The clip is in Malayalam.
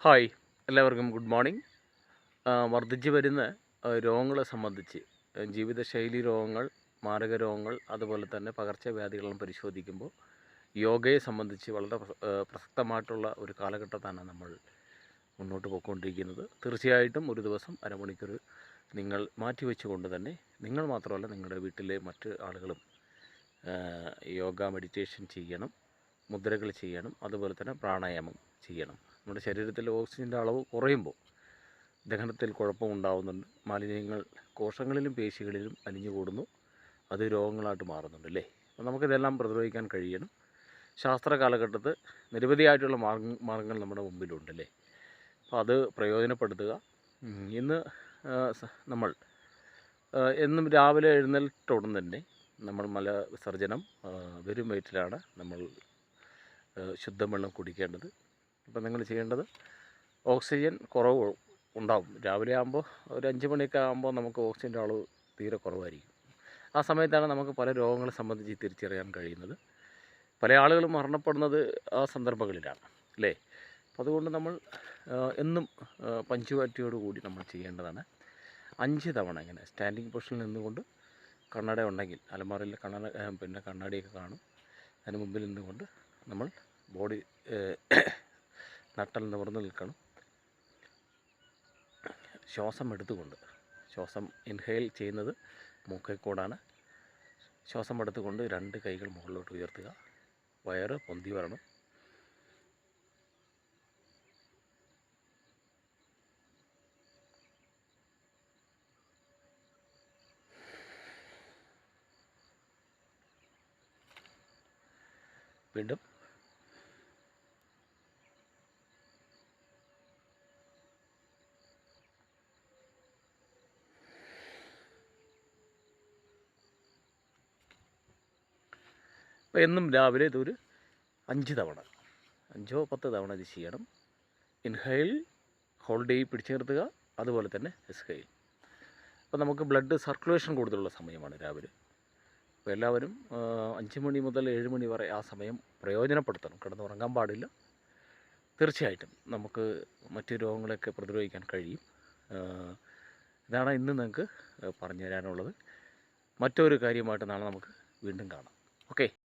ഹായ്, എല്ലാവർക്കും ഗുഡ് മോർണിംഗ്. വർദ്ധിച്ചു വരുന്ന രോഗങ്ങളെ സംബന്ധിച്ച് ജീവിതശൈലി രോഗങ്ങൾ, മാരക രോഗങ്ങൾ, അതുപോലെ തന്നെ പകർച്ചവ്യാധികളും പരിശോധിക്കുമ്പോൾ യോഗയെ സംബന്ധിച്ച് വളരെ പ്രസക്തമായിട്ടുള്ള ഒരു കാലഘട്ടത്താണ് നമ്മൾ മുന്നോട്ട് പോയിക്കൊണ്ടിരിക്കുന്നത്. തീർച്ചയായിട്ടും ഒരു ദിവസം അരമണിക്കൂർ നിങ്ങൾ മാറ്റിവെച്ചുകൊണ്ട് തന്നെ നിങ്ങൾ മാത്രമല്ല നിങ്ങളുടെ വീട്ടിലെ മറ്റ് ആളുകളും യോഗ മെഡിറ്റേഷൻ ചെയ്യണം, മുദ്രകൾ ചെയ്യണം, അതുപോലെ തന്നെ പ്രാണായാമം ചെയ്യണം. നമ്മുടെ ശരീരത്തിൽ ഓക്സിജൻ്റെ അളവ് കുറയുമ്പോൾ ദഹനത്തിൽ കുഴപ്പമുണ്ടാകുന്നുണ്ട്. മാലിന്യങ്ങൾ കോശങ്ങളിലും പേശികളിലും അലിഞ്ഞുകൂടുന്നു. അത് രോഗങ്ങളായിട്ട് മാറുന്നുണ്ട് അല്ലേ. അപ്പോൾ നമുക്കിതെല്ലാം പ്രതിരോധിക്കാൻ കഴിയണം. ശാസ്ത്ര കാലഘട്ടത്ത് നിരവധിയായിട്ടുള്ള മാർഗ്ഗങ്ങൾ നമ്മുടെ മുമ്പിലുണ്ടല്ലേ. അപ്പോൾ അത് പ്രയോജനപ്പെടുത്തുക. ഇന്ന് നമ്മൾ എന്നും രാവിലെ എഴുന്നേറ്റ ഉടൻ തന്നെ നമ്മൾ മലവിസർജനം വെറും വയറ്റിലാണ് നമ്മൾ ശുദ്ധവെള്ളം കുടിക്കേണ്ടത്. ഇപ്പം നിങ്ങൾ ചെയ്യേണ്ടത്, ഓക്സിജൻ കുറവ് ഉണ്ടാവും. രാവിലെ ആകുമ്പോൾ ഒരു 5 മണിയൊക്കെ ആകുമ്പോൾ നമുക്ക് ഓക്സിജൻ്റെ അളവ് തീരെ കുറവായിരിക്കും. ആ സമയത്താണ് നമുക്ക് പല രോഗങ്ങളെ സംബന്ധിച്ച് തിരിച്ചറിയാൻ കഴിയുന്നത്. പല ആളുകളും മരണപ്പെടുന്നത് ആ സന്ദർഭങ്ങളിലാണ് അല്ലേ. അതുകൊണ്ട് നമ്മൾ എന്നും പഞ്ച്വാലിറ്റിയോടുകൂടി നമ്മൾ ചെയ്യേണ്ടതാണ്. 5 തവണ ഇങ്ങനെ സ്റ്റാൻഡിങ് പൊസിഷനിൽ നിന്നുകൊണ്ട്, കണ്ണട ഉണ്ടെങ്കിൽ അലമാറയിൽ കണ്ണാടിയൊക്കെ കാണും, അതിന് മുമ്പിൽ നിന്നുകൊണ്ട് നമ്മൾ ബോഡി നട്ടൽ നിവർന്ന് നിൽക്കണം. ശ്വാസം എടുത്തുകൊണ്ട്, ശ്വാസം ഇൻഹെയിൽ ചെയ്യുന്നത് മൂക്കിൽ കൂടാണ്. ശ്വാസം എടുത്തുകൊണ്ട് 2 കൈകൾ മുകളിലോട്ട് ഉയർത്തുക. വയറ് പൊന്തി വരണം. വീണ്ടും അപ്പോൾ എന്നും രാവിലെ ഇതൊരു 5 തവണ, 5-10 തവണ ഇത് ചെയ്യണം. ഇൻഹെയിൽ, ഹോൾഡ് ചെയ്ത് പിടിച്ചു നിർത്തുക, അതുപോലെ തന്നെ എക്സ്ഹെയിൽ. അപ്പോൾ നമുക്ക് ബ്ലഡ് സർക്കുലേഷൻ കൂടുതലുള്ള സമയമാണ് രാവിലെ. അപ്പോൾ എല്ലാവരും 5 മണി മുതൽ 7 മണി വരെ ആ സമയം പ്രയോജനപ്പെടുത്തണം. കിടന്നുറങ്ങാൻ പാടില്ല. തീർച്ചയായിട്ടും നമുക്ക് മറ്റ് രോഗങ്ങളെയൊക്കെ പ്രതിരോധിക്കാൻ കഴിയും. ഇതാണ് ഇന്ന് നിങ്ങൾക്ക് പറഞ്ഞു തരാനുള്ളത്. മറ്റൊരു കാര്യമായിട്ട് നാളെ നമുക്ക് വീണ്ടും കാണാം. ഓക്കെ.